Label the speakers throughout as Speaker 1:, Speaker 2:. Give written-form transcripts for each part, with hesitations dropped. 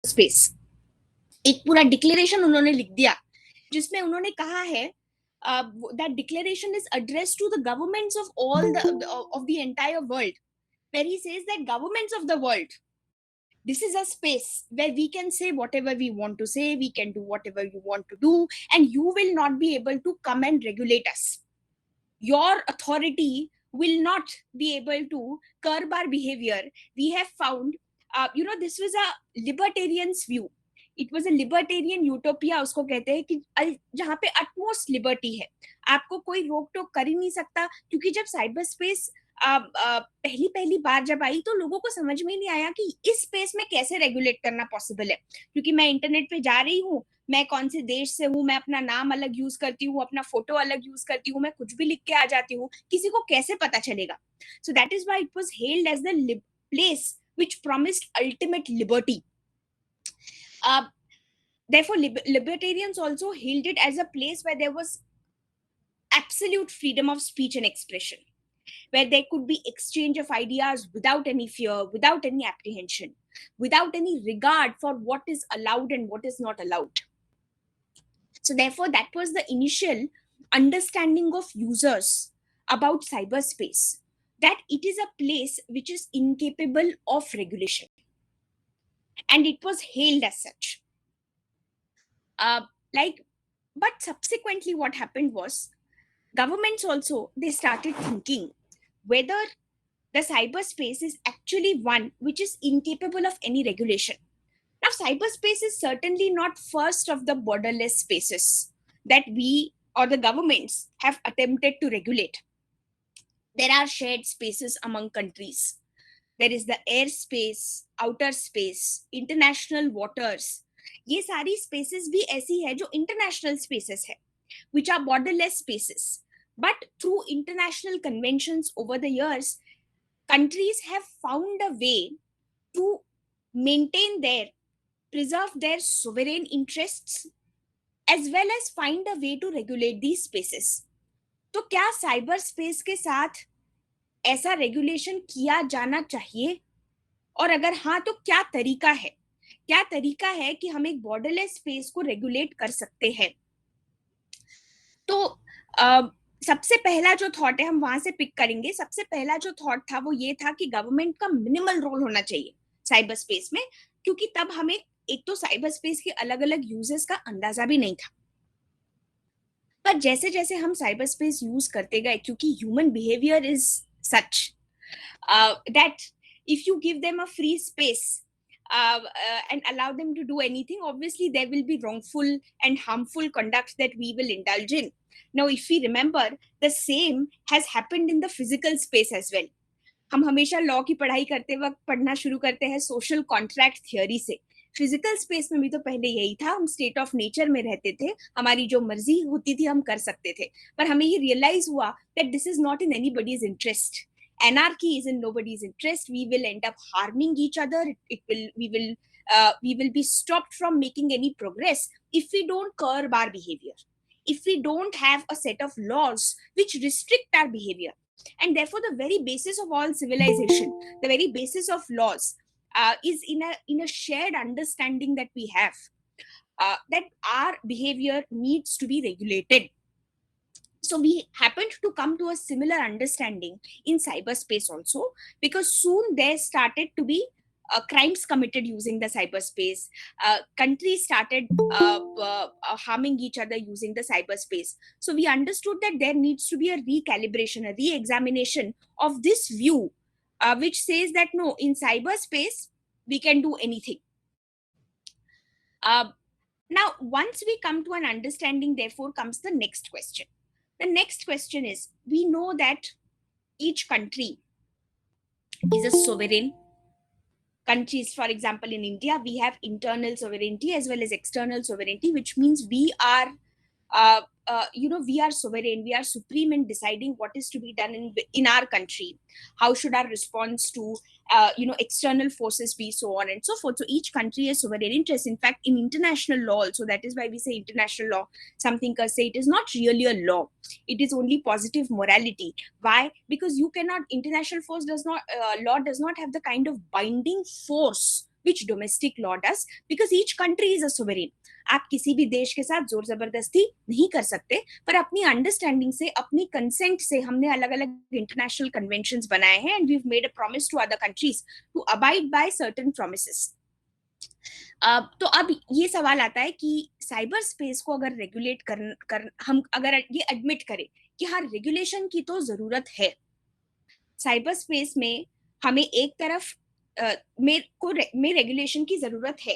Speaker 1: Space, एक पूरा declaration उन्होंने लिख दिया जिसमें उन्होंने कहा है that declaration is addressed to the governments of all the entire world, where he says that governments of the world, this is a space where we can say whatever we want to say, we can do whatever you want to do, and you will not be able to come and regulate us. Your authority will not be able to curb our behavior. We have found, this was a libertarian's view. It was a libertarian utopia उसको कहते हैं कि जहाँ पे utmost liberty है, आपको कोई रोक टोक कर ही नहीं सकता, क्योंकि जब साइबर स्पेस पहली पहली बार जब आई तो लोगों को समझ में नहीं आया कि इस स्पेस में कैसे रेगुलेट करना पॉसिबल है, क्योंकि मैं इंटरनेट पे जा रही हूँ, मैं कौन से देश से हूँ, मैं अपना नाम अलग यूज करती हूँ, अपना फोटो अलग यूज करती हूँ, मैं कुछ भी लिख के आ जाती हूँ, किसी को कैसे पता चलेगा? So that is why it was held as the place which promised ultimate liberty. Therefore, libertarians also hailed it as a place where there was absolute freedom of speech and expression, where there could be exchange of ideas without any fear, without any apprehension, without any regard for what is allowed and what is not allowed. So, therefore, that was the initial understanding of users about cyberspace, that it is a place which is incapable of regulation. And it was hailed as such. Uh, like, but subsequently, what happened was governments also they started thinking whether the cyberspace is actually one which is incapable of any regulation. Now, cyberspace is certainly not first of the borderless spaces that we or the governments have attempted to regulate. There are shared spaces among countries. There is the airspace, outer space, international waters. ये सारी spaces भी ऐसी है जो international spaces है, which are borderless spaces. But through international conventions over the years, countries have found a way to maintain preserve their sovereign interests as well as find a way to regulate these spaces. तो क्या cyber space के साथ ऐसा regulation किया जाना चाहिए, और अगर हाँ तो क्या तरीका है, क्या तरीका है कि हम एक बॉर्डरलेस स्पेस को रेगुलेट कर सकते हैं? तो सबसे पहला जो थॉट है हम वहां से पिक करेंगे। सबसे पहला जो थॉट था वो ये था कि गवर्नमेंट का मिनिमल रोल होना चाहिए साइबर स्पेस में, क्योंकि तब हमें एक तो साइबर स्पेस के अलग अलग यूजेस का अंदाजा भी नहीं था। पर जैसे जैसे हम साइबर स्पेस यूज करते गए, क्योंकि human behaviour is such that if you give them a free space and allow them to do anything, obviously there will be wrongful and harmful conduct that we will indulge in. Now, if we remember, the same has happened in the physical space as well. हम हमेशा law की पढ़ाई करते वक्त पढ़ना शुरू करते हैं सोशल कॉन्ट्रैक्ट थियोरी से। फिजिकल स्पेस में भी तो पहले यही था, हम स्टेट ऑफ नेचर में रहते थे, हमारी जो मर्जी होती थी हम कर सकते थे, पर हमें ये रियलाइज हुआ that this is not in anybody's interest. Anarchy is in nobody's interest. We will end up harming each other. We will be stopped from making any progress if we don't curb our behavior, if we don't have a set of laws which restrict our behavior. And therefore, the very basis of all civilization, the very basis of laws, is in a shared understanding that we have, that our behavior needs to be regulated. So we happened to come to a similar understanding in cyberspace also, because soon there started to be crimes committed using the cyberspace. Countries started harming each other using the cyberspace. So we understood that there needs to be a recalibration, a re-examination of this view, which says that no, in cyberspace we can do anything. Now, once we come to an understanding, therefore comes the next question. The next question is, we know that each country is a sovereign. Countries, for example, in India, we have internal sovereignty as well as external sovereignty, which means we are we are sovereign, we are supreme in deciding what is to be done in our country, how should our response to external forces be, so on and so forth. So each country has sovereign interest. In fact, in international law also, that is why we say international law, some thinkers say it is not really a law, it is only positive morality. Why? Because you cannot, international force does not law does not have the kind of binding force which domestic law does, because each country is a sovereign. आप किसी भी देश के साथ जोर जबरदस्ती नहीं कर सकते, पर अपनी अंडरस्टैंडिंग से, अपनी कंसेंट से हमने अलग अलग इंटरनेशनल कन्वेंशंस बनाए हैं, and we have made a promise to other countries to abide by certain promises. तो अब ये सवाल आता है कि साइबर स्पेस को अगर रेगुलेट कर हम अगर ये एडमिट करें कि हाँ रेगुलेशन की तो जरूरत है साइबर स्पेस में, हमें एक तरफ में रेगुलेशन की जरूरत है,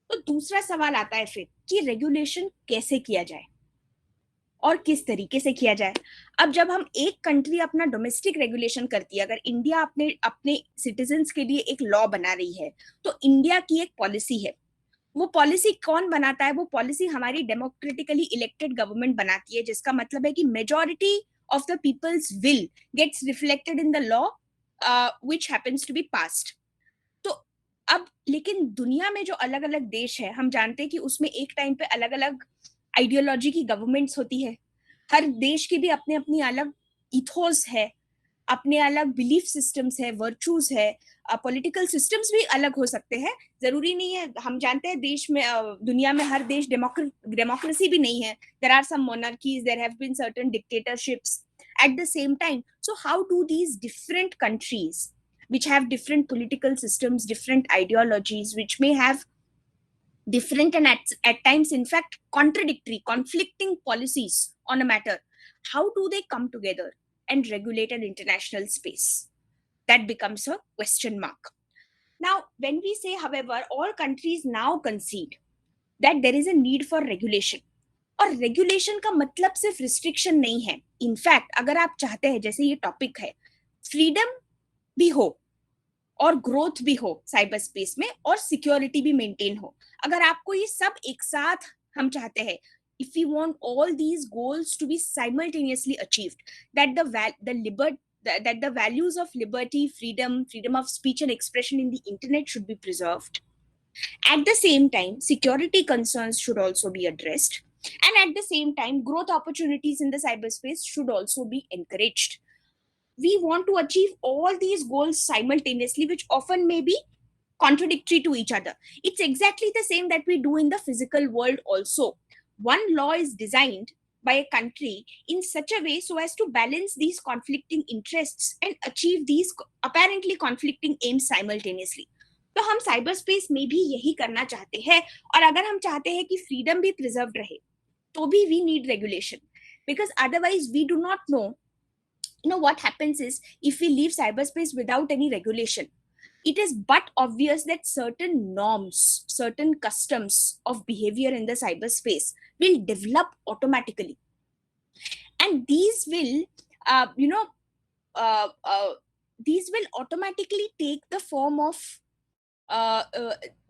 Speaker 1: तो दूसरा सवाल आता है फिर कि रेगुलेशन कैसे किया जाए और किस तरीके से किया जाए. अब जब हम एक कंट्री अपना डोमेस्टिक रेगुलेशन करती है, अगर इंडिया अपने अपने सिटीजन्स के लिए एक लॉ बना रही है, तो इंडिया की एक पॉलिसी है. वो पॉलिसी कौन बनाता है? वो पॉलिसी हमारी डेमोक्रेटिकली इलेक्टेड गवर्नमेंट बनाती है, जिसका मतलब है कि majority of the peoples will gets reflected in the law which happens to be passed. तो अब लेकिन दुनिया में जो अलग अलग देश है, हम जानते हैं कि उसमें एक टाइम पे अलग अलग आइडियोलॉजी की गवर्नमेंट्स होती है. हर देश की भी अपने अपनी अलग इथोस है, अपने अलग बिलीफ सिस्टम्स है, वर्चूज है, पॉलिटिकल सिस्टम्स भी अलग हो सकते हैं. जरूरी नहीं है, हम जानते हैं देश में दुनिया में हर देश डेमोक्रेसी भी नहीं है. There are some monarchies, there have been certain dictatorships at the same time. So how do these different countries which have different political systems, different ideologies, which may have different and at times in fact contradictory, conflicting policies on a matter, how do they come together and regulate an international space? That becomes a question mark. Now when we say, however, all countries now concede that there is a need for regulation, और regulation का मतलब सिर्फ restriction नहीं है. In fact अगर आप चाहते हैं, जैसे ये टॉपिक है, फ्रीडम भी हो और ग्रोथ भी हो साइबर स्पेस में, और सिक्योरिटी भी मेंटेन हो, अगर आपको ये सब एक साथ हम चाहते हैं, if we want all these goals to be simultaneously achieved, that that the values of liberty, freedom of speech and expression in the internet should be preserved. At the same time, security concerns should also be addressed. And at the same time, growth opportunities in the cyberspace should also be encouraged. We want to achieve all these goals simultaneously, which often may be contradictory to each other. It's exactly the same that we do in the physical world also. One law is designed by a country in such a way so as to balance these conflicting interests and achieve these apparently conflicting aims simultaneously. तो हम cyber space में भी यही करना चाहते हैं, और अगर हम चाहते हैं कि फ्रीडम भी प्रिजर्व रहे, तो भी we need regulation, because otherwise we do not know, what happens is, if we leave cyberspace without any regulation, it is but obvious that certain norms, certain customs of behavior in the cyberspace will develop automatically, and these will uh, you know uh, uh, these will automatically take the form of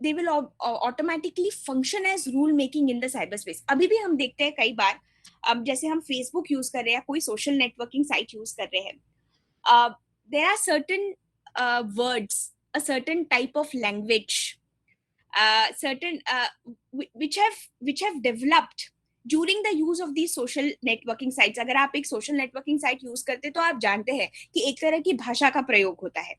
Speaker 1: they will automatically function as rule making in the cyberspace. अभी भी हम देखते हैं कई बार, अब जैसे हम Facebook use कर रहे हैं, कोई सोशल नेटवर्किंग साइट यूज कर रहे हैं, there are certain words, a certain type of language, certain which have developed during the use of these social networking sites. अगर आप एक सोशल नेटवर्किंग साइट यूज करते तो आप जानते हैं कि एक तरह की भाषा का प्रयोग होता है.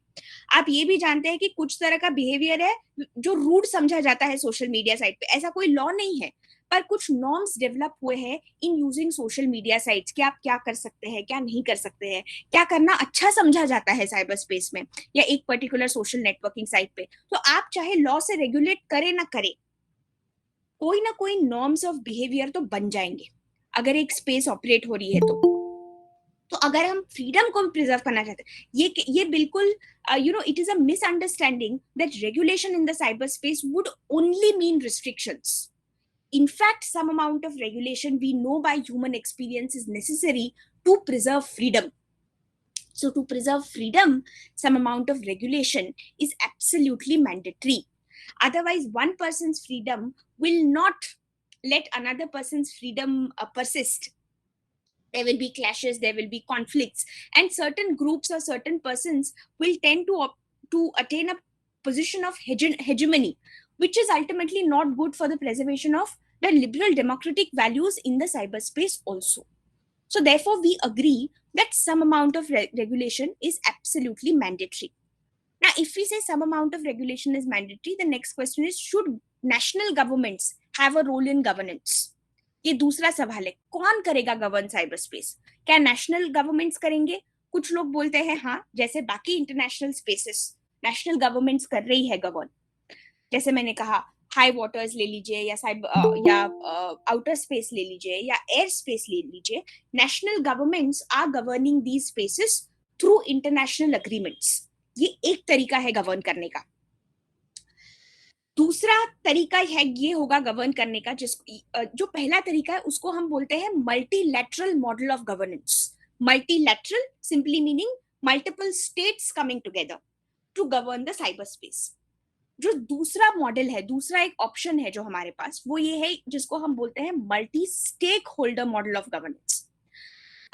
Speaker 1: आप ये भी जानते हैं कि कुछ तरह का बिहेवियर है जो रूड समझा जाता है सोशल मीडिया साइट पे. ऐसा कोई लॉ नहीं है, पर कुछ नॉर्म्स डेवलप हुए हैं in using social media sites, कि आप क्या कर सकते हैं, क्या नहीं कर सकते हैं, क्या करना अच्छा समझा जाता है साइबर स्पेस में या एक पर्टिकुलर सोशल नेटवर्किंग साइट पे. तो आप चाहे लॉ से रेगुलेट करे ना करे, कोई ना कोई नॉर्म्स ऑफ बिहेवियर तो बन जाएंगे अगर एक स्पेस ऑपरेट हो रही है तो अगर हम फ्रीडम को भी प्रिजर्व करना चाहते हैं, ये बिल्कुल it is a misunderstanding that regulation in the cyberspace would only mean restrictions. In fact, some amount of regulation we know by human experience is necessary to preserve freedom. So to preserve freedom, some amount of regulation is absolutely mandatory. Otherwise, one person's freedom will not let another person's freedom persist. There will be clashes, there will be conflicts, and certain groups or certain persons will tend to attain a position of hegemony, which is ultimately not good for the preservation of the liberal democratic values in the cyberspace also. So therefore we agree that some amount of regulation is absolutely mandatory. Now, if we say some amount of regulation is mandatory, the next question is, should national governments have a role in governance? ये दूसरा सवाल है, कौन करेगा govern cyber space? क्या national governments करेंगे? कुछ लोग बोलते हैं हाँ, जैसे बाकी इंटरनेशनल स्पेसेस नेशनल गवर्नमेंट्स कर रही है गवर्न, जैसे मैंने कहा हाई वाटर्स ले लीजिए या या आउटर स्पेस ले लीजिए या एयर स्पेस ले लीजिए, national governments are governing these spaces through international agreements. ये एक तरीका है गवर्न करने का। दूसरा तरीका है ये होगा गवर्न करने का, जो पहला तरीका है उसको हम बोलते हैं multilateral model of governance. Multilateral simply meaning multiple states coming together to govern the cyber space. जो दूसरा मॉडल है, दूसरा एक ऑप्शन है जो हमारे पास, वो ये है जिसको हम बोलते हैं multi stake holder model of governance.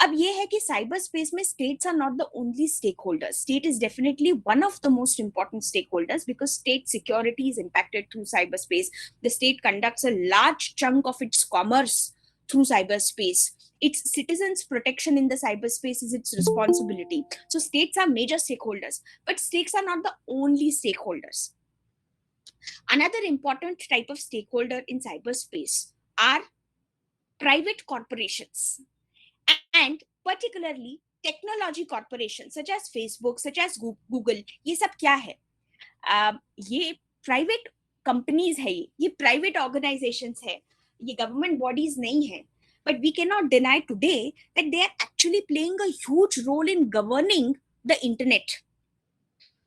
Speaker 1: अब ये है कि साइबर स्पेस में states are not the only stake holders. State is definitely one of the most important stake holders because state security is impacted through cyberspace. The state conducts a large chunk of its commerce through cyberspace. Its citizens' protection in the cyberspace is its responsibility. So states are major stakeholders, but states are not the only stakeholders. Another important type of stakeholder in cyberspace are private corporations, and particularly technology corporations such as Facebook, such as Google. ये सब क्या है? ये private companies है, ये private organisations है, ये government bodies नहीं है. But we cannot deny today that they are actually playing a huge role in governing the internet.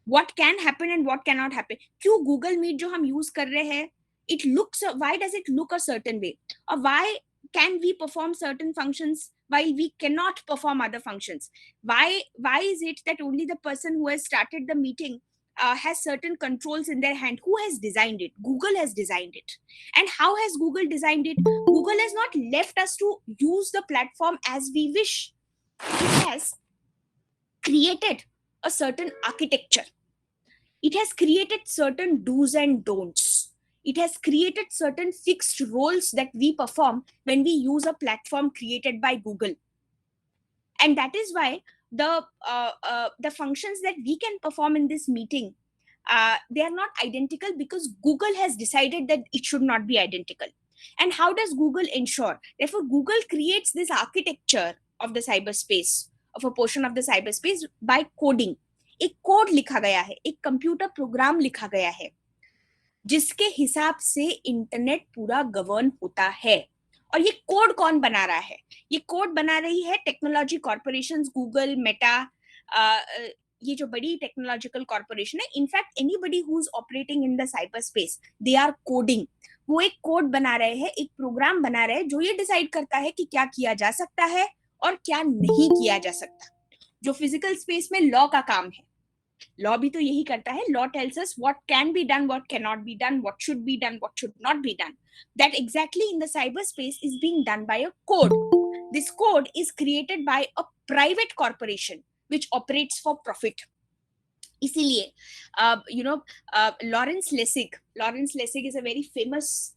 Speaker 1: What can happen and what cannot happen. क्यों Google Meet जो हम use कर रहे हैं, it looks, why does it look a certain way? Or why can we perform certain functions while we cannot perform other functions? Why is it that only the person who has started the meeting has certain controls in their hand? Who has designed it? Google has designed it. And how has Google designed it? Google has not left us to use the platform as we wish. It has created a certain architecture. It has created certain do's and don'ts. It has created certain fixed roles that we perform when we use a platform created by Google. And that is why the functions that we can perform in this meeting, they are not identical because Google has decided that it should not be identical. And how does Google ensure? Therefore, Google creates this architecture of the cyberspace, of a portion of the cyberspace, by coding. एक code लिखा गया है, एक computer program लिखा गया है जिसके हिसाब से इंटरनेट पूरा गवर्न होता है. और ये कोड कौन बना रहा है? ये कोड बना रही है टेक्नोलॉजी कॉर्पोरेशंस, गूगल, मेटा, ये जो बड़ी टेक्नोलॉजिकल कॉर्पोरेशन है. In fact anybody who is operating in the cyber space, they are coding. वो एक कोड बना रहे हैं, एक प्रोग्राम बना रहे हैं जो ये डिसाइड करता है कि क्या किया जा सकता है और क्या नहीं किया जा सकता. जो फिजिकल स्पेस में लॉ का काम है, लॉ भी तो यही करता है. Law tells us what can be done, what can not be done, what should be done, what should not be done. That exactly in the cyberspace is being done by a code. This code is created by a private corporation which operates for profit. इसीलिए Lawrence Lessig is a very famous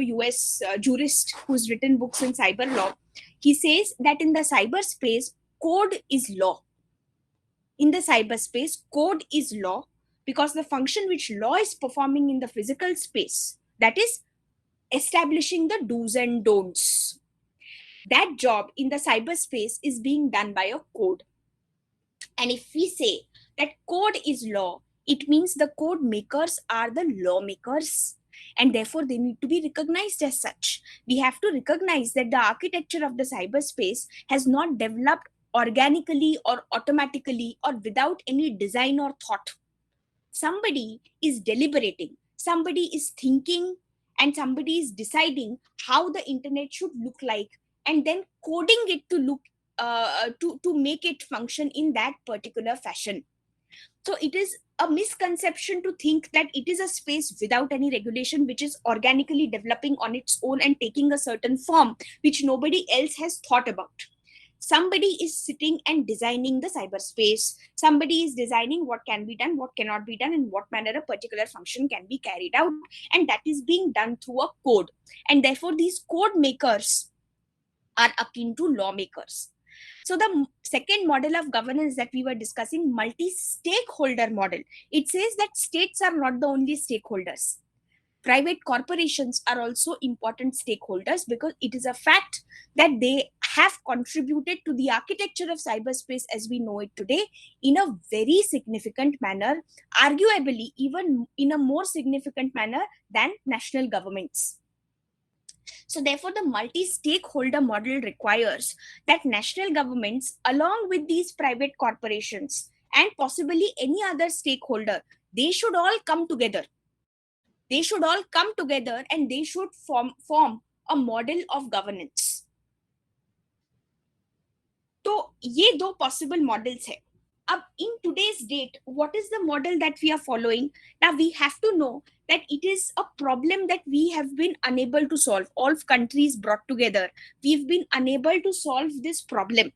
Speaker 1: US jurist who's written books in cyber law. He says that in the cyberspace, code is law. In the cyberspace, code is law because the function which law is performing in the physical space, that is establishing the do's and don'ts, that job in the cyberspace is being done by a code. And if we say that code is law, it means the code makers are the lawmakers, and therefore they need to be recognized as such. We have to recognize that the architecture of the cyberspace has not developed organically or automatically or without any design or thought. Somebody is deliberating, somebody is thinking, and somebody is deciding how the internet should look like, and then coding it to look to make it function in that particular fashion. So it is a misconception to think that it is a space without any regulation which is organically developing on its own and taking a certain form which nobody else has thought about. Somebody is sitting and designing the cyberspace. Somebody is designing what can be done, what cannot be done, in what manner a particular function can be carried out, and that is being done through a code. And therefore these code makers are akin to lawmakers. So the second model of governance that we were discussing, multi-stakeholder model, it says that states are not the only stakeholders. Private corporations are also important stakeholders because it is a fact that they have contributed to the architecture of cyberspace as we know it today in a very significant manner, arguably even in a more significant manner than national governments. So, therefore, the multi stakeholder model requires that national governments, along with these private corporations and possibly any other stakeholder, they should all come together. They should all come together and they should form a model of governance. तो ये दो possible models है. अब in today's date, what is the model that we are following? Now we have to know that it is a problem that we have been unable to solve. All countries brought together, we've been unable to solve this problem.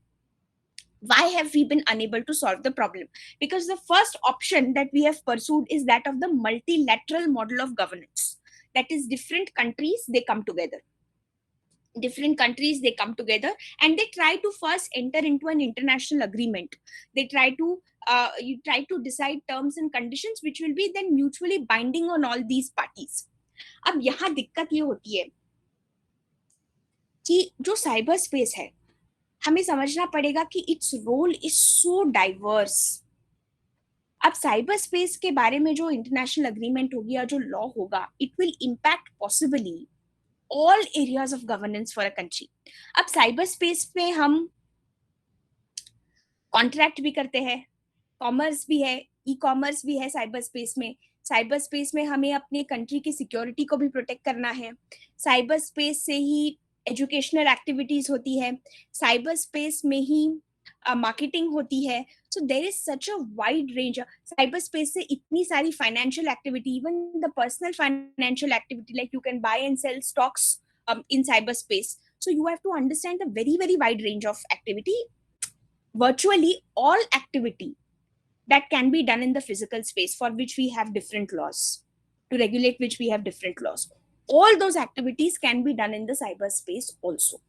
Speaker 1: Why have we been unable to solve the problem? Because the first option that we have pursued is that of the multilateral model of governance. That is, different countries, they come together. Different countries, they come together and they try to first enter into an international agreement. They try to you try to decide terms and conditions which will be then mutually binding on all these parties. अब यहाँ दिक्कत ये होती है कि जो cyber space है, हमें समझना पड़ेगा कि its role is so diverse. अब साइबर स्पेस के बारे में जो इंटरनेशनल अग्रीमेंट होगी या जो लॉ होगा, it will impact possibly all areas of governance for a country. अब साइबर स्पेस पे हम कॉन्ट्रैक्ट भी करते हैं, कॉमर्स भी है, ई कॉमर्स भी है साइबर स्पेस में. साइबर स्पेस में हमें अपने कंट्री की सिक्योरिटी को भी प्रोटेक्ट करना है. साइबर स्पेस से ही एजुकेशनल एक्टिविटीज होती है, साइबर स्पेस में ही मार्केटिंग होती है. So there is such a wide range. Cyber space से इतनी सारी financial activity, even the personal financial activity, like you can buy and sell stocks in cyberspace. So you have to understand the very, very wide range of activity. Virtually all activity that can be done in the physical space, for which we have different laws, to regulate which we have different laws, all those activities can be done in the cyberspace also.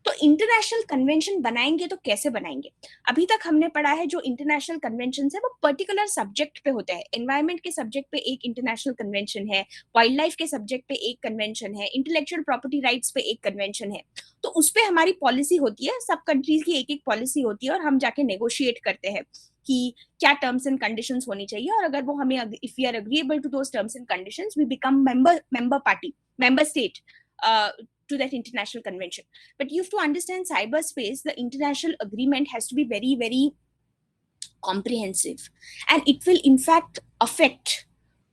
Speaker 1: तो international convention बनाएंगे तो कैसे बनाएंगे? अभी तक हमने पढ़ा है जो इंटरनेशनल कन्वेंशन है वो पर्टिकुलर सब्जेक्ट पे होते हैं. एनवायरमेंट के सब्जेक्ट पे एक इंटरनेशनल कन्वेंशन है, वाइल्ड लाइफ के सब्जेक्ट पे एक कन्वेंशन है, इंटेलेक्चुअल प्रॉपर्टी राइट्स पे एक कन्वेंशन है. तो उस पर हमारी पॉलिसी होती है, सब कंट्रीज की एक एक पॉलिसी होती है और हम जाके नेगोशिएट करते हैं कि क्या टर्म्स एंड कंडीशंस होनी चाहिए. और अगर वो हमें, if we are agreeable to those terms and conditions, we become member state to that international convention. But you have to understand cyberspace, the international agreement has to be very, very comprehensive, and it will in fact affect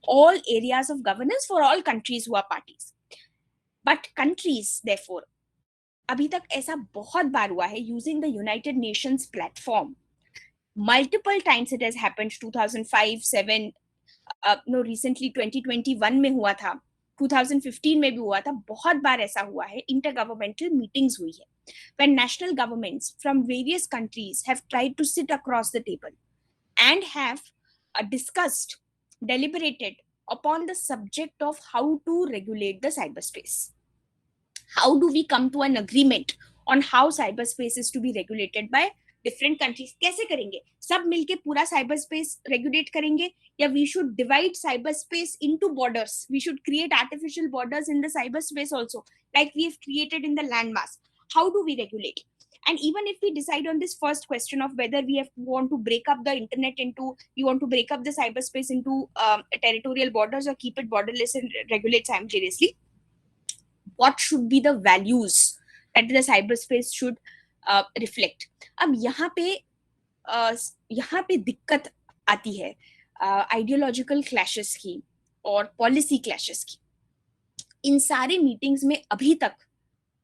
Speaker 1: all areas of governance for all countries who are parties. But countries, therefore, अभी तक ऐसा बहुत बार हुआ है using the United Nations platform. Multiple times it has happened. 2005, 7, no, recently 2021 में हुआ था, 2015 में भी हुआ था. बहुत बार ऐसा हुआ है, इंटरगवर्नमेंटल मीटिंग्स हुई है, when national governments from various countries have tried to sit across the table and have discussed, deliberated upon the subject of how to regulate the cyberspace. How do we come to an agreement on how cyberspace is to be regulated by different countries? कैसे करेंगे? सब मिलके पूरा cyber space regulate करेंगे, या we should divide cyber space into borders? We should create artificial borders in the cyber space also, like we have created in the landmass. How do we regulate? And even if we decide on this first question of whether we want to break up the internet into, we want to break up the cyberspace into territorial borders or keep it borderless and regulate simultaneously, what should be the values that the cyberspace should reflect? अब यहाँ पे दिक्कत आती है ideological clashes की और policy clashes की. इन सारे मीटिंग्स में अभी तक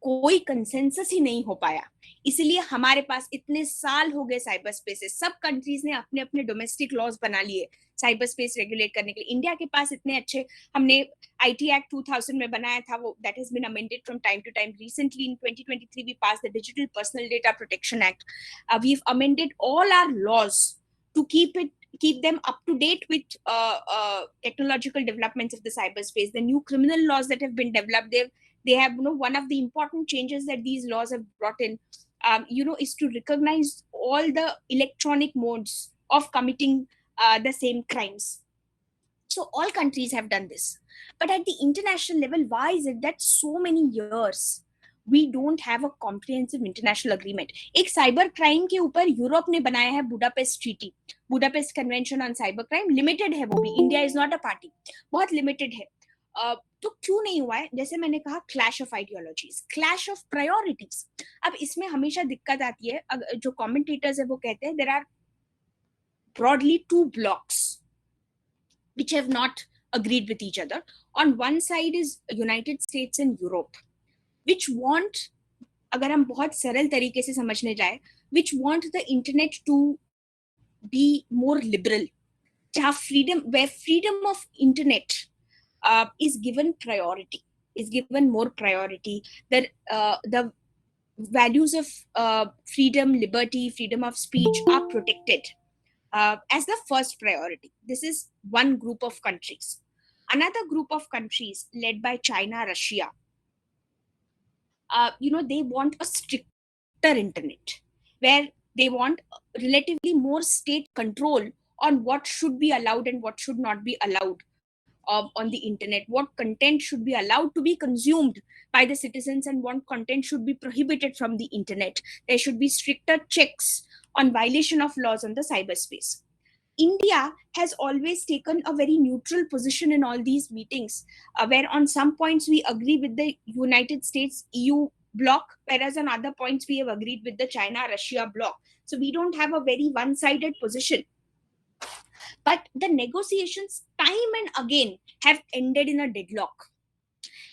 Speaker 1: कोई कंसेंसस ही नहीं हो पाया, इसलिए हमारे पास इतने साल हो गए साइबर स्पेसेस. सब कंट्रीज ने अपने अपने डोमेस्टिक लॉज बना लिए साइबर स्पेस रेगुलेट करने के लिए. इंडिया के पास इतने अच्छे, हमने आईटी एक्ट 2000 में बनाया था, वो that has been amended from time to time. Recently in 2023 we pass the digital personal data protection act. We have amended all our laws to keep them up to date with technological developments of the cyberspace. The new criminal laws that have been developed, they have, one of the important changes that these laws have brought in is to recognize all the electronic modes of committing the same crimes. So all countries have done this. But at the international level, why is it that so many years we don't have a comprehensive international agreement? एक cyber crime के ऊपर Europe ने बनाया है Budapest treaty, Budapest convention on cyber crime, limited है वो भी, India is not a party, बहुत लिमिटेड है. तो क्यों नहीं हुआ है? जैसे मैंने कहा, clash of ideologies, clash of priorities. अब इसमें हमेशा दिक्कत आती है, जो कमेंटेटर्स है वो कहते हैं there are broadly two blocks which have not agreed with each other. On one side is United States and Europe, which want, अगर हम बहुत सरल तरीके से समझने जाए, which want the internet to be more liberal, जहाँ where freedom of internet is given priority, is given more priority. The values of freedom, liberty, freedom of speech are protected as the first priority. This is one group of countries. Another group of countries led by China, Russia, they want a stricter internet where they want relatively more state control on what should be allowed and what should not be allowed on the internet, what content should be allowed to be consumed by the citizens and what content should be prohibited from the internet. There should be stricter checks on violation of laws on the cyberspace. India has always taken a very neutral position in all these meetings, where on some points we agree with the United States EU bloc, whereas on other points we have agreed with the China Russia bloc. So we don't have a very one sided position. But the negotiations, time and again, have ended in a deadlock.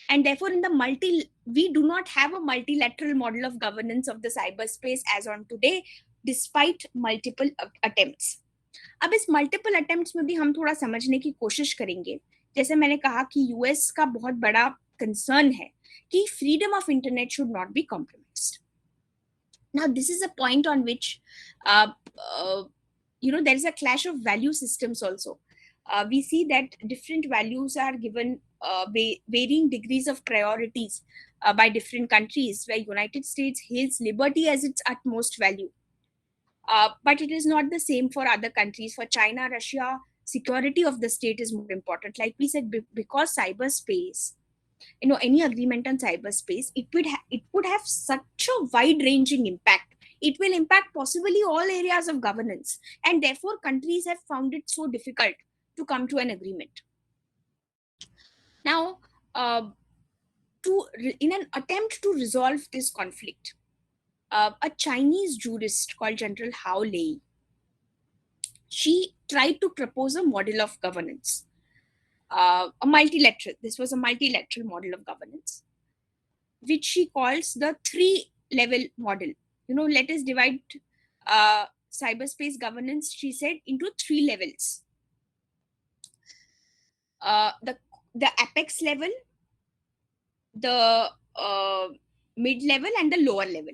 Speaker 1: And therefore, we do not have a multilateral model of governance of the cyberspace as on today, despite multiple attempts. अब इस multiple attempts में भी हम थोड़ा समझने की कोशिश करेंगे. जैसे मैंने कहा कि यूएस का बहुत बड़ा कंसर्न है कि freedom of internet should not be compromised. Now this is a point on which there is a clash of value systems also. We see that different values are given varying degrees of priorities by different countries, where United States hails liberty as its utmost value. But it is not the same for other countries. For China, Russia, security of the state is more important. Like we said, because cyberspace, any agreement on cyberspace, it would have such a wide-ranging impact. It will impact possibly all areas of governance, and therefore countries have found it so difficult to come to an agreement. Now, in an attempt to resolve this conflict, a Chinese jurist called General Hao Lei, she tried to propose a model of governance, this was a multilateral model of governance, which she calls the 3-level model. Let us divide cyberspace governance, she said, into 3 levels. The apex level, the mid level, and the lower level.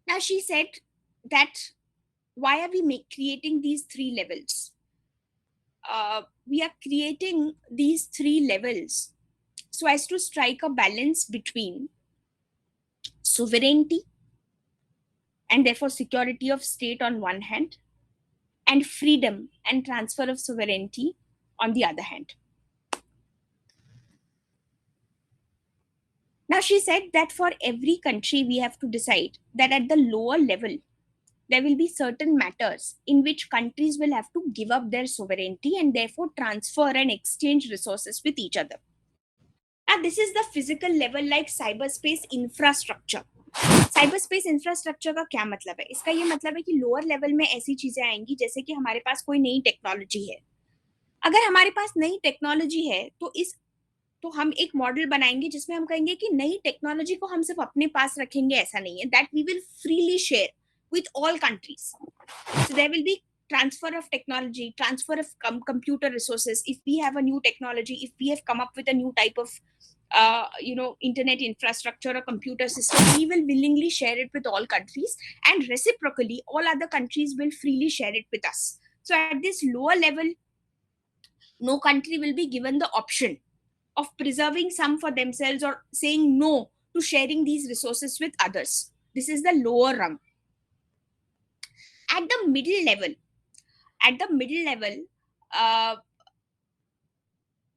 Speaker 1: Now she said that why are we creating these 3 levels? We are creating these 3 levels so as to strike a balance between sovereignty and therefore security of state on one hand, and freedom and transfer of sovereignty on the other hand. Now she said that for every country we have to decide that at the lower level there will be certain matters in which countries will have to give up their sovereignty and therefore transfer and exchange resources with each other. Now this is the physical level, like cyberspace infrastructure. Cyberspace infrastructure का क्या मतलब है? इसका ये मतलब है कि lower level में ऐसी चीजें आएंगी जैसे कि हमारे पास कोई नई टेक्नोलॉजी है. अगर हमारे पास नई टेक्नोलॉजी है तो हम एक मॉडल बनाएंगे जिसमें हम कहेंगे कि नई टेक्नोलॉजी को हम सिर्फ अपने पास रखेंगे, ऐसा नहीं है. That we will freely share with all countries. So there will be transfer of technology, transfer of computer resources. If we have a new technology, if we have come up with a new type of internet infrastructure or computer system, we will willingly share it with all countries, and reciprocally all other countries will freely share it with us. So at this lower level, no country will be given the option of preserving some for themselves or saying no to sharing these resources with others. This is the lower rung. At the middle level, at the middle level, uh,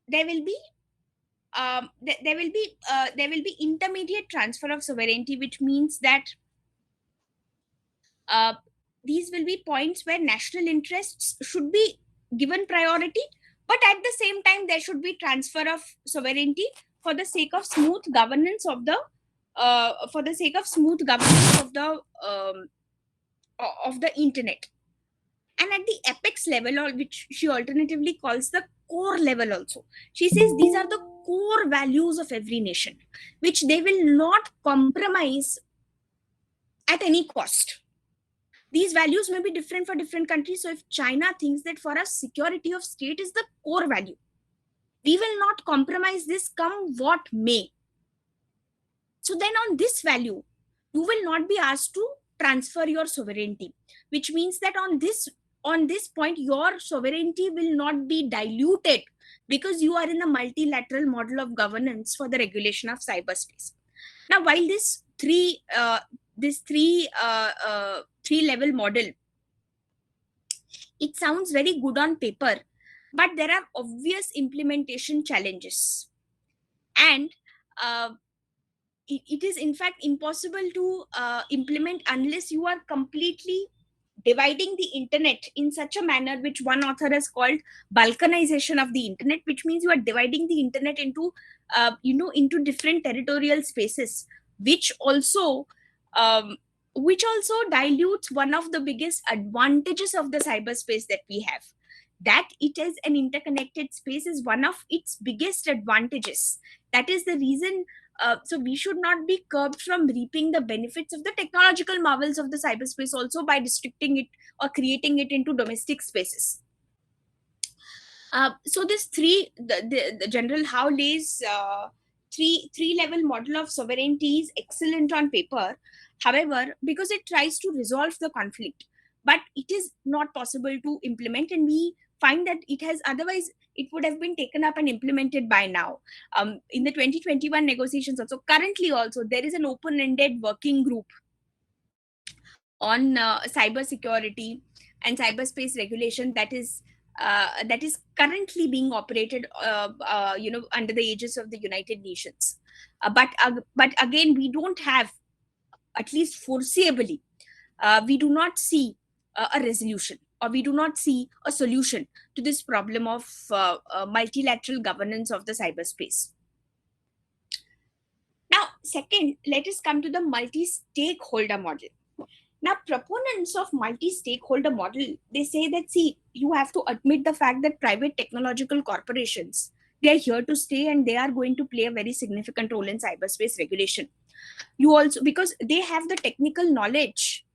Speaker 1: there will be there will be intermediate transfer of sovereignty, which means that uh, these will be points where national interests should be given priority, but at the same time there should be transfer of sovereignty for the sake of smooth governance of the um, of the internet. And at the apex level, or which she alternatively calls the core level also, she says these are the core values of every nation, which they will not compromise at any cost. These values may be different for different countries. So if China thinks that for us security of state is the core value, we will not compromise this come what may. So then on this value, you will not be asked to transfer your sovereignty, which means that on this point your sovereignty will not be diluted, because you are in a multilateral model of governance for the regulation of cyberspace. Now, while this three level model, it sounds very good on paper, but there are obvious implementation challenges. And uh, it is in fact impossible to implement unless you are completely dividing the internet in such a manner, which one author has called balkanization of the internet, which means you are dividing the internet into into different territorial spaces, which also um, dilutes one of the biggest advantages of the cyberspace that we have. That it is an interconnected space is one of its biggest advantages. That is the reason. So we should not be curbed from reaping the benefits of the technological marvels of the cyberspace also by restricting it or creating it into domestic spaces. So this the General Howley's three level model of sovereignty is excellent on paper. However, because it tries to resolve the conflict, but it is not possible to implement, and we find that it has otherwise it would have been taken up and implemented by now. In the 2021 negotiations, also currently also there is an open-ended working group on cyber security and cyberspace regulation that is currently being operated under the aegis of the United Nations. But again, we don't have, at least foreseeably, we do not see a resolution, or we do not see a solution to this problem of multilateral governance of the cyberspace. Now, second, let us come to the multi-stakeholder model. Now, proponents of multi-stakeholder model, they say that, see, you have to admit the fact that private technological corporations, they are here to stay, and they are going to play a very significant role in cyberspace regulation. You also, because they have the technical knowledge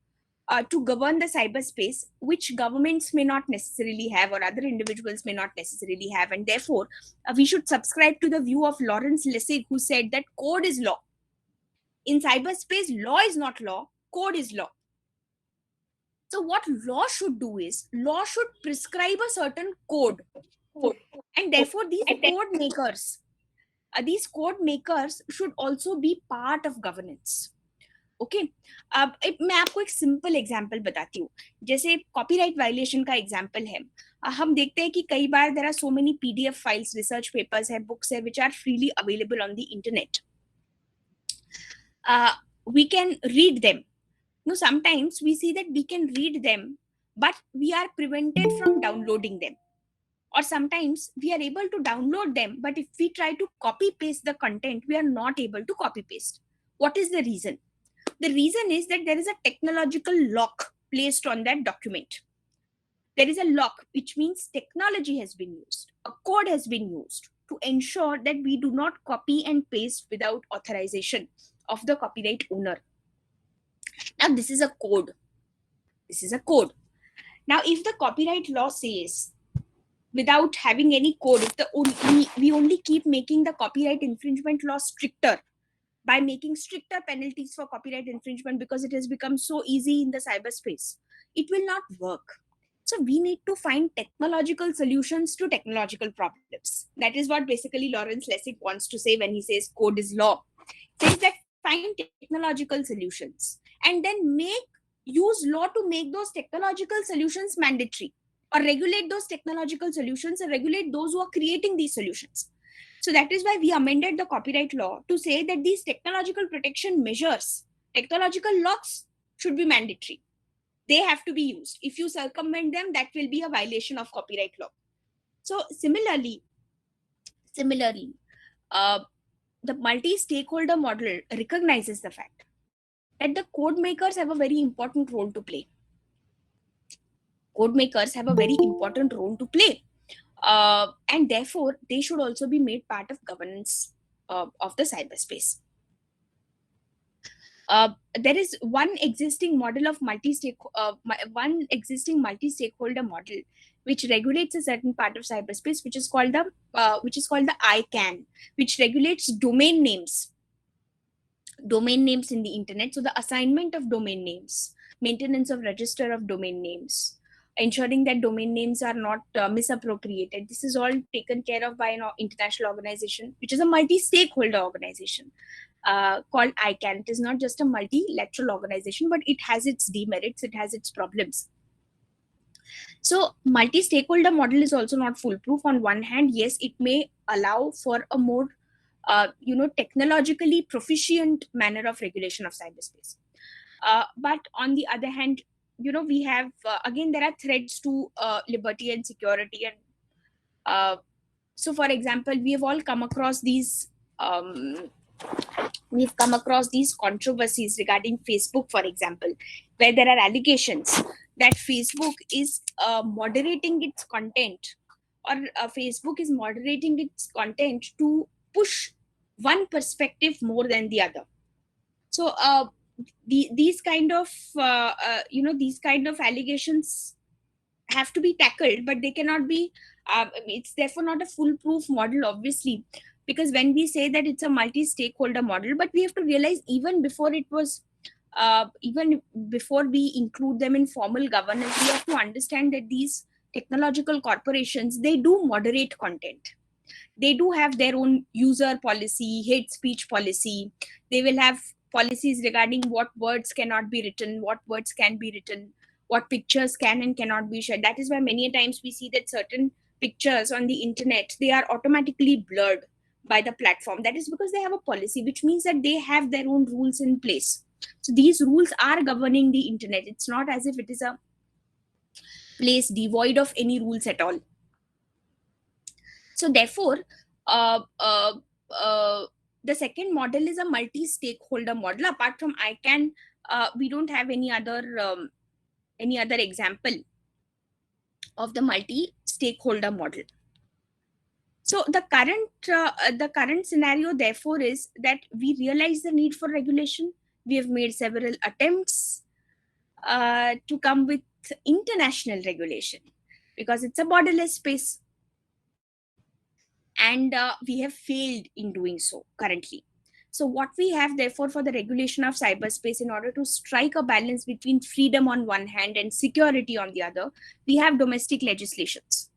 Speaker 1: to govern the cyberspace, which governments may not necessarily have, or other individuals may not necessarily have. And therefore, we should subscribe to the view of Lawrence Lessig, who said that code is law. In cyberspace, law is not law, code is law. So what law should do is law should prescribe a certain code, and therefore these code makers should also be part of governance. Okay अब मैं आपको एक simple example बताती हूँ. जैसे copyright violation का example है. हम देखते हैं कि कई बार there are so many PDF files, research papers है, बुक्स है, which are freely available on the internet. We can read them. No, sometimes we see that we can read them, but we are prevented from downloading them. Or sometimes we are able to download them, but if we try to copy paste the content, we are not able to copy paste. What is the reason? The reason is that there is a technological lock placed on that document. There is a lock, which means technology has been used, a code has been used to ensure that we do not copy and paste without authorization of the copyright owner. Now, this is a code. This is a code. Now, if the copyright law says, without having any code, if we only keep making the copyright infringement law stricter by making stricter penalties for copyright infringement, because it has become so easy in the cyberspace, it will not work. So we need to find technological solutions to technological problems. That is what basically Lawrence Lessig wants to say when he says code is law. He says that find technological solutions. and then use law to make those technological solutions mandatory, or regulate those technological solutions and regulate those who are creating these solutions. So that is why we amended the copyright law to say that these technological protection measures, technological locks, should be mandatory. They have to be used. If you circumvent them, that will be a violation of copyright law. So similarly, uh, the multi-stakeholder model recognizes the fact that the code makers have a very important role to play. Code makers have a very important role to play, and therefore they should also be made part of governance of the cyberspace. There is one existing model of one existing multi-stakeholder model which regulates a certain part of cyberspace, which is called the ICANN, which regulates domain names in the internet. So the assignment of domain names, maintenance of register of domain names, ensuring that domain names are not misappropriated, this is all taken care of by an international organization, which is a multi-stakeholder organization called ICANN. It is not just a multilateral organization, but it has its demerits, it has its problems. So multi-stakeholder model is also not foolproof. On one hand, yes, it may allow for a more technologically proficient manner of regulation of cyberspace. But on the other hand, we have again, there are threats to liberty and security. And so, for example, we have all come across these controversies regarding Facebook, for example, where there are allegations that Facebook is moderating its content, or Facebook is moderating its content to push one perspective more than the other. So these kind of allegations have to be tackled, but they cannot be. It's therefore not a foolproof model, obviously, because when we say that it's a multi-stakeholder model, but we have to realize even before we include them in formal governance, we have to understand that these technological corporations, they do moderate content. They do have their own user policy, hate speech policy. They will have policies regarding what words cannot be written, what words can be written, what pictures can and cannot be shared. That is why many times we see that certain pictures on the internet, they are automatically blurred by the platform. That is because they have a policy, which means that they have their own rules in place. So these rules are governing the internet. It's not as if it is a place devoid of any rules at all. So therefore, uh, uh, uh, the second model is a multi-stakeholder model. Apart from ICANN, we don't have any other example of the multi-stakeholder model. So the current scenario, therefore, is that we realize the need for regulation. We have made several attempts to come with international regulation because it's a borderless space, and we have failed in doing so currently. So what we have therefore for the regulation of cyberspace, in order to strike a balance between freedom on one hand and security on the other, we have domestic legislations.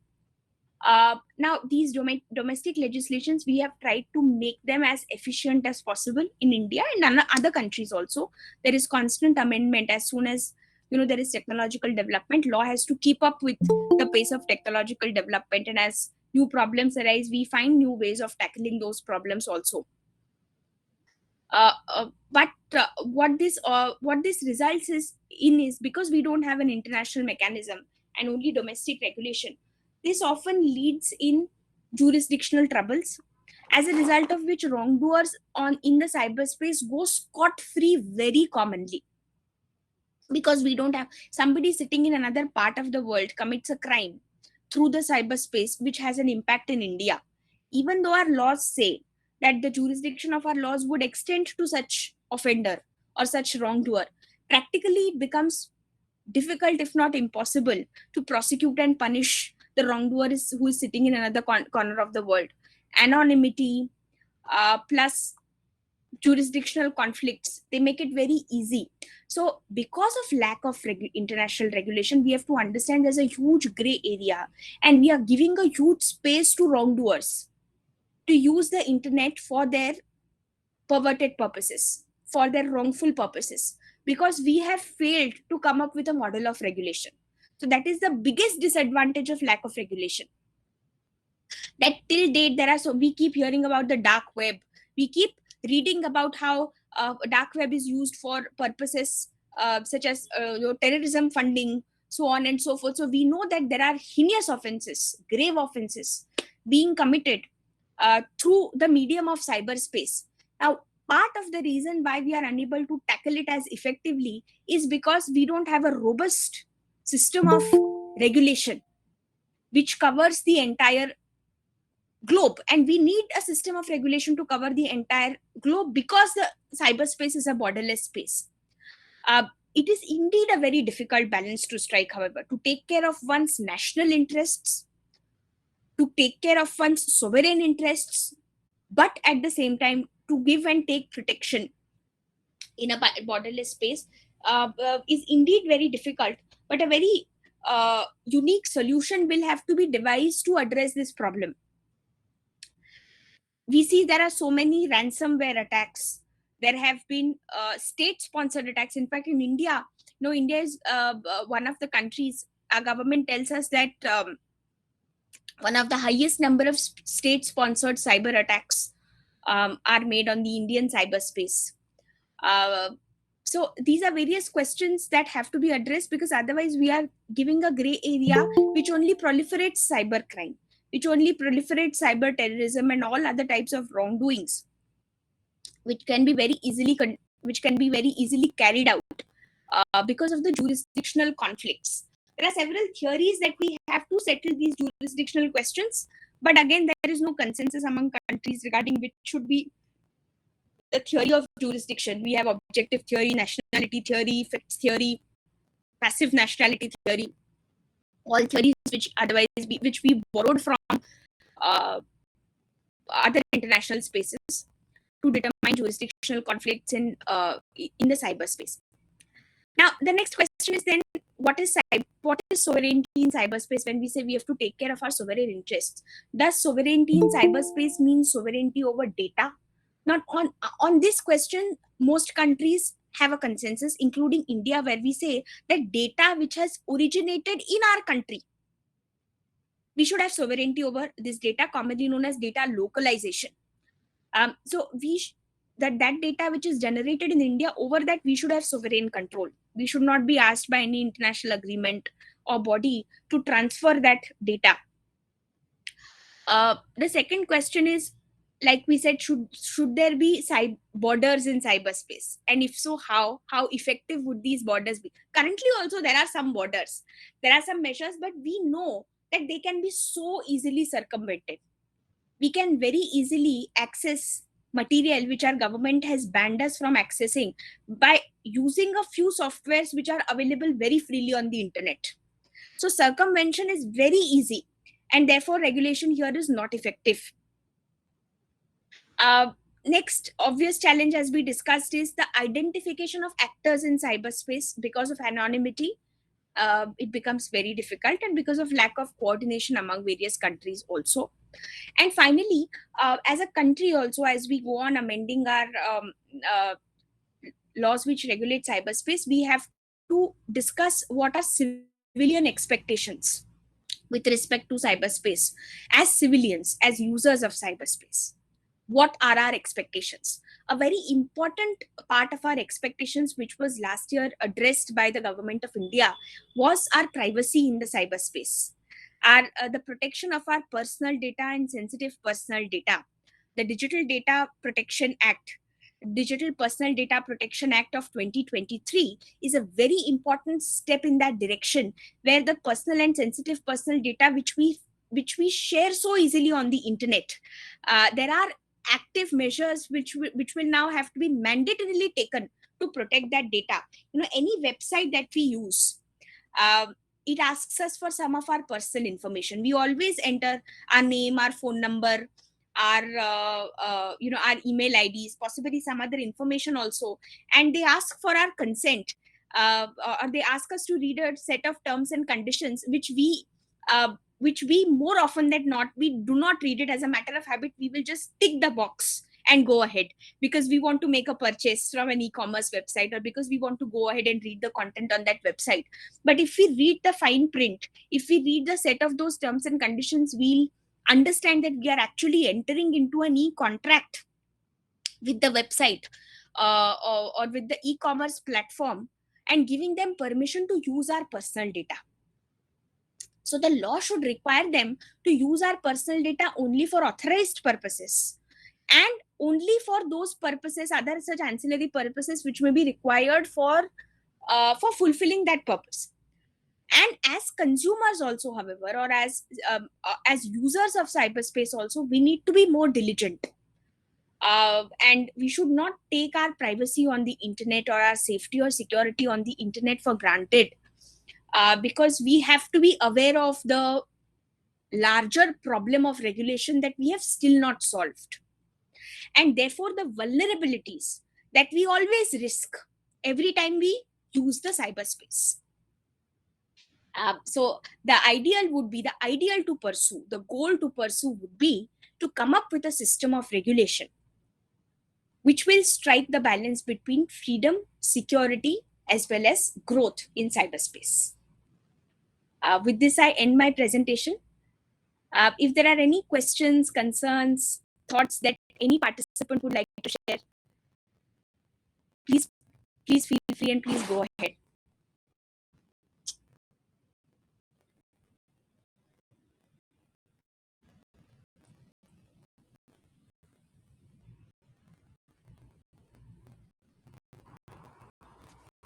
Speaker 1: Now these domestic legislations, we have tried to make them as efficient as possible in India and in other countries also. There is constant amendment. As soon as there is technological development, law has to keep up with the pace of technological development, and as new problems arise, we find new ways of tackling those problems also. But what this results is because we don't have an international mechanism and only domestic regulation, this often leads in jurisdictional troubles, as a result of which wrongdoers on in the cyberspace go scot free very commonly, because we don't have somebody sitting in another part of the world commits a crime through the cyberspace which has an impact in India. Even though our laws say that the jurisdiction of our laws would extend to such offender or such wrongdoer, practically it becomes difficult, if not impossible, to prosecute and punish the wrongdoer who is sitting in another corner of the world. Anonymity plus jurisdictional conflicts, they make it very easy. So because of lack of international regulation, we have to understand there's a huge gray area, and we are giving a huge space to wrongdoers to use the internet for their perverted purposes. for their wrongful purposes, because we have failed to come up with a model of regulation. So that is the biggest disadvantage of lack of regulation. That till date there are, so we keep hearing about the dark web, we keep reading about how dark web is used for purposes such as terrorism funding, so on and so forth. So we know that there are heinous offenses, grave offenses being committed through the medium of cyberspace. Now, part of the reason why we are unable to tackle it as effectively is because we don't have a robust system of regulation which covers the entire globe, and we need a system of regulation to cover the entire globe, because the cyberspace is a borderless space. It is indeed a very difficult balance to strike, however, to take care of one's national interests, to take care of one's sovereign interests, but at the same time to give and take protection in a borderless space is indeed very difficult. But a very unique solution will have to be devised to address this problem. We see there are so many ransomware attacks. There have been state sponsored attacks. In fact, in India, India is one of the countries, our government tells us that one of the highest number of state sponsored cyber attacks are made on the Indian cyberspace. uh, so these are various questions that have to be addressed, because otherwise we are giving a gray area which only proliferates cybercrime, which only proliferates cyber terrorism and all other types of wrongdoings, which can be very easily which can be very easily carried out because of the jurisdictional conflicts. There are several theories that we have to settle these jurisdictional questions, but again, there is no consensus among countries regarding which should be the theory of jurisdiction. We have objective theory, nationality theory, effects theory, passive nationality theory, all theories which otherwise which we borrowed from uh, other international spaces to determine jurisdictional conflicts in the cyberspace. Now, the next question is then, what is sovereignty in cyberspace? When we say we have to take care of our sovereign interests, does sovereignty in cyberspace mean sovereignty over data? Not on this question, most countries have a consensus, including India, where we say that data which has originated in our country, we should have sovereignty over this data, commonly known as data localization. So that data which is generated in India, over that we should have sovereign control. We should not be asked by any international agreement or body to transfer that data. The second question is, like we said, should there be borders in cyberspace, and if so, how effective would these borders be? Currently also there are some borders, there are some measures, but we know that they can be so easily circumvented. We can very easily access material which our government has banned us from accessing by using a few softwares which are available very freely on the internet. So circumvention is very easy, and therefore regulation here is not effective. uh, Next obvious challenge, as we discussed, is the identification of actors in cyberspace. Because of anonymity, it becomes very difficult, and because of lack of coordination among various countries also. And finally, as a country also, as we go on amending our uh, laws which regulate cyberspace, we have to discuss what are civilian expectations with respect to cyberspace. As civilians, as users of cyberspace, what are our expectations? A very important part of our expectations, which was last year addressed by the government of India, was our privacy in the cyberspace, the protection of our personal data and sensitive personal data. The Digital Personal Data Protection Act of 2023 is a very important step in that direction, where the personal and sensitive personal data which we share so easily on the internet, there are active measures which will now have to be mandatorily taken to protect that data. Any website that we use, it asks us for some of our personal information. We always enter our name, our phone number, our email IDs, possibly some other information also, and they ask for our consent, or they ask us to read a set of terms and conditions which we more often than not, we do not read it. As a matter of habit, we will just tick the box and go ahead because we want to make a purchase from an e-commerce website, or because we want to go ahead and read the content on that website. But if we read the fine print, if we read the set of those terms and conditions, we'll understand that we are actually entering into an e-contract with the website, or with the e-commerce platform, and giving them permission to use our personal data. So the law should require them to use our personal data only for authorized purposes, and only for those purposes, other such ancillary purposes which may be required for fulfilling that purpose. And as consumers also, however, or as users of cyberspace also, we need to be more diligent, and we should not take our privacy on the internet or our safety or security on the internet for granted, because we have to be aware of the larger problem of regulation that we have still not solved, and therefore the vulnerabilities that we always risk every time we use the cyberspace. So the ideal to pursue, the goal to pursue would be to come up with a system of regulation which will strike the balance between freedom, security, as well as growth in cyberspace. With this, I end my presentation. If there are any questions, concerns, thoughts that any participant would like to share, please, please feel free and please go ahead.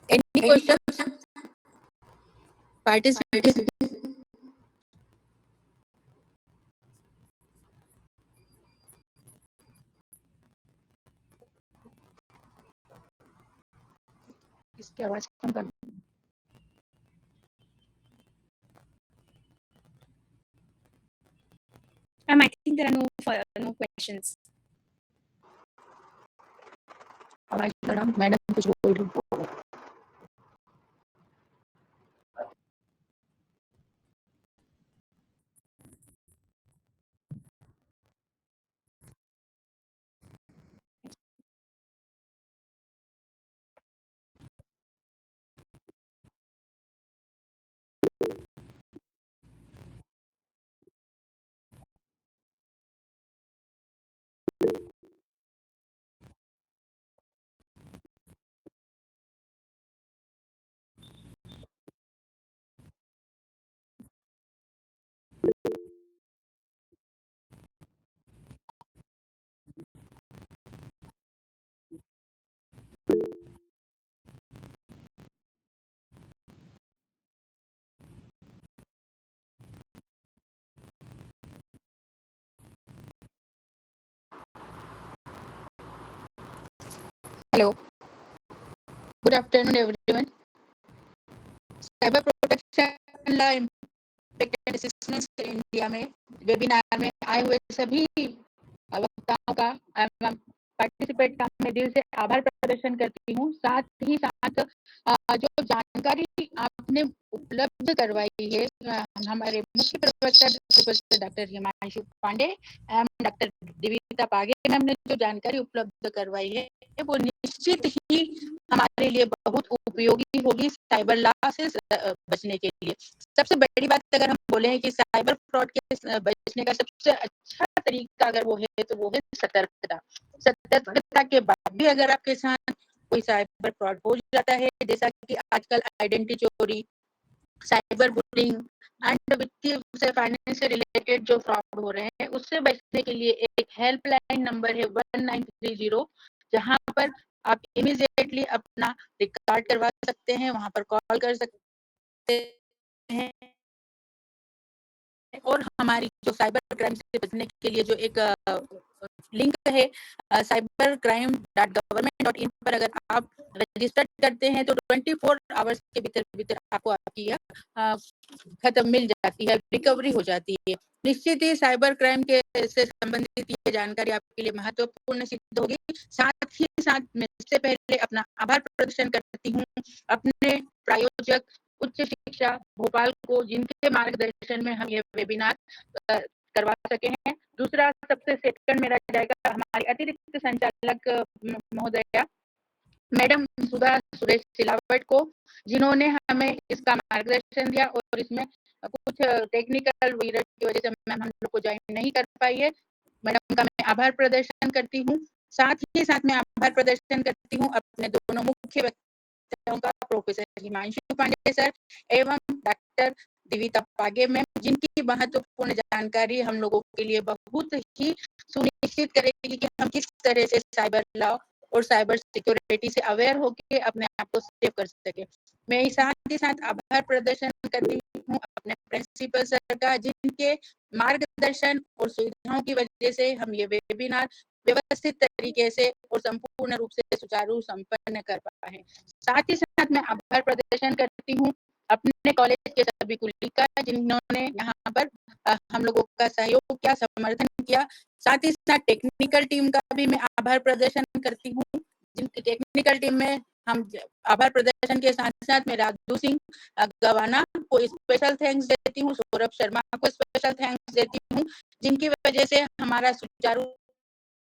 Speaker 2: Any questions? Participants? इसकी आवाज कम कर
Speaker 1: I think there are no questions.
Speaker 2: आवाज करो madam कुछ बोल रही Hello. Good afternoon, everyone. Cyber protection law impact and assistance India में webinar में आए हुए सभी वक्ताओं का एवं पार्टिसिपेट का मैं दिल से आभार प्रदर्शन करती हूँ। साथ ही साथ जो जानकारी आपने उपलब्ध करवाई है हमारे मुख्य प्रवक्ता प्रोफेसर डॉक्टर हिमांशु पांडे एवं डॉक्टर दिविता पागे मैम ने जो जानकारी उपलब्ध करवाई है वो निश्चित ही हमारे लिए बहुत उपयोगी होगी साइबर लॉ से बचने के लिए। सबसे बड़ी बात अगर हम बोले हैं कि साइबर फ्रॉड के बचने का सबसे अच्छा तरीका अगर वो है तो वो है सतर्कता। सतर्कता के बाद भी अगर आपके साथ कोई साइबर फ्रॉड हो जाता है, जैसा कि आजकल आइडेंटिटी चोरी, साइबर बुलिंग एंड वित्तीय से फाइनेंस से रिलेटेड जो फ्रॉड हो रहे हैं उससे बचने के लिए एक हेल्पलाइन नंबर है 1930, जहां पर आप इमीडिएटली अपना रिकॉर्ड करवा सकते हैं, वहां पर कॉल कर सकते हैं। और हमारी जो साइबर क्राइम से बचने के लिए जो एक लिंक है cybercrime.government.in पर अगर आप रजिस्टर करते हैं तो 24 आवर्स के भीतर भीतर आपको आपकी खत्म मिल जाती है, रिकवरी हो जाती है। निश्चित ही साइबर क्राइम के से संबंधित ये जानकारी आपके लिए महत्वपूर्ण सिद्ध होगी। साथ ही साथ मैं इससे पहले अपना आभार प्रदर्शन करती हूँ अपने प्रायोजक उच्च शिक्षा भोपाल को, जिनके मार्गदर्शन में हम ये वेबिनार करवा सके हैं। दूसरा सबसे सेकंड मेरा जाएगा हमारी अतिरिक्त संचालक महोदया मैडम सुधा सुरेश सिलावट को, जिन्होंने हमें इसका मार्गदर्शन दिया और इसमें कुछ टेक्निकल एरर की वजह से मैम हम लोग को ज्वाइन नहीं कर पाई है। मैडम का मैं आभार प्रदर्शन करती हूँ। साथ ही साथ मैं आभार प्रदर्शन करती हूँ अपने दोनों मुख्य वक्ताओं का, प्रोफेसर हिमांशु पांडे सर एवं डॉक्टर दिविता पागे मैम, जिनकी महत्वपूर्ण जानकारी हम लोगों के लिए बहुत ही सुनिश्चित करेगी कि हम किस तरह से साइबर लॉ और साइबर सिक्योरिटी से अवेयर होकर अपने आप को सेव कर सके। मैं साथ ही साथ आभार प्रदर्शन करती हूँ अपने प्रिंसिपल सर का, जिनके मार्गदर्शन और सुविधाओं की वजह से हम ये वेबिनार व्यवस्थित तरीके से और संपूर्ण रूप से सुचारू संपन्न कर पाए हैं। साथ ही साथ मैं आभार प्रदर्शन करती हूँ अपने कॉलेज के सभी कुलीग का, जिन्होंने यहाँ पर हम लोगों का सहयोग किया, समर्थन किया। साथ ही साथ टेक्निकल टीम का भी मैं आभार प्रदर्शन करती हूँ, जिनकी टेक्निकल टीम में हम आभार प्रदर्शन के साथ साथ मैं राजू सिंह गवाना को स्पेशल थैंक्स देती हूँ, सौरभ शर्मा को स्पेशल थैंक्स देती हूँ, जिनकी वजह से हमारा सुचारू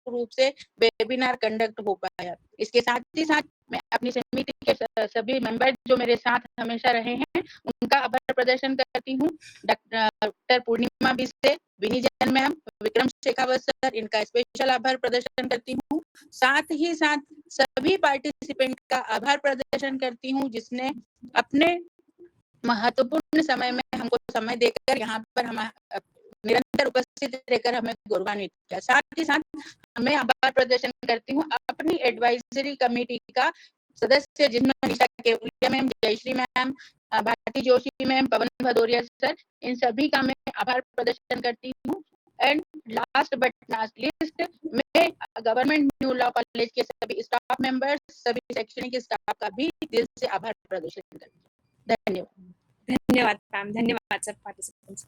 Speaker 2: रूप से वेबिनार कंडक्ट हो पाया। इसके साथ ही साथ मैं अपनी समिति के सभी मेंबर जो मेरे साथ हमेशा रहे हैं, उनका आभार प्रदर्शन करती हूँ। डॉक्टर पूर्णिमा बिसे, विनी जैन मैम, विक्रम शेखावत सर, इनका स्पेशल आभार प्रदर्शन करती हूँ। साथ ही साथ सभी पार्टिसिपेंट का आभार प्रदर्शन करती हूँ, जिसने अपने महत्वपूर्ण समय में हमको समय देकर यहाँ पर हम निरंतर उपस्थित रहकर हमें गौरवान्वित किया। साथ ही साथ मैं आभार प्रदर्शन करती हूँ अपनी एडवाइजरी कमेटी का सदस्य, जिनमें Nisha Kewalia ma'am, Jayashree ma'am, Bharti Joshi ma'am, Pawan Bhadauria sir, इन सभी का मैं आभार प्रदर्शन करती हूँ। And last but not least, मैं गवर्नमेंट न्यू लॉ कॉलेज के सभी स्टाफ मेंबर्स, सभी शैक्षणिक स्टाफ का भी दिल से आभार प्रदर्शन करती हूँ। धन्यवाद।
Speaker 1: धन्यवाद मैम, धन्यवाद सब पार्टिसिपेंट्स।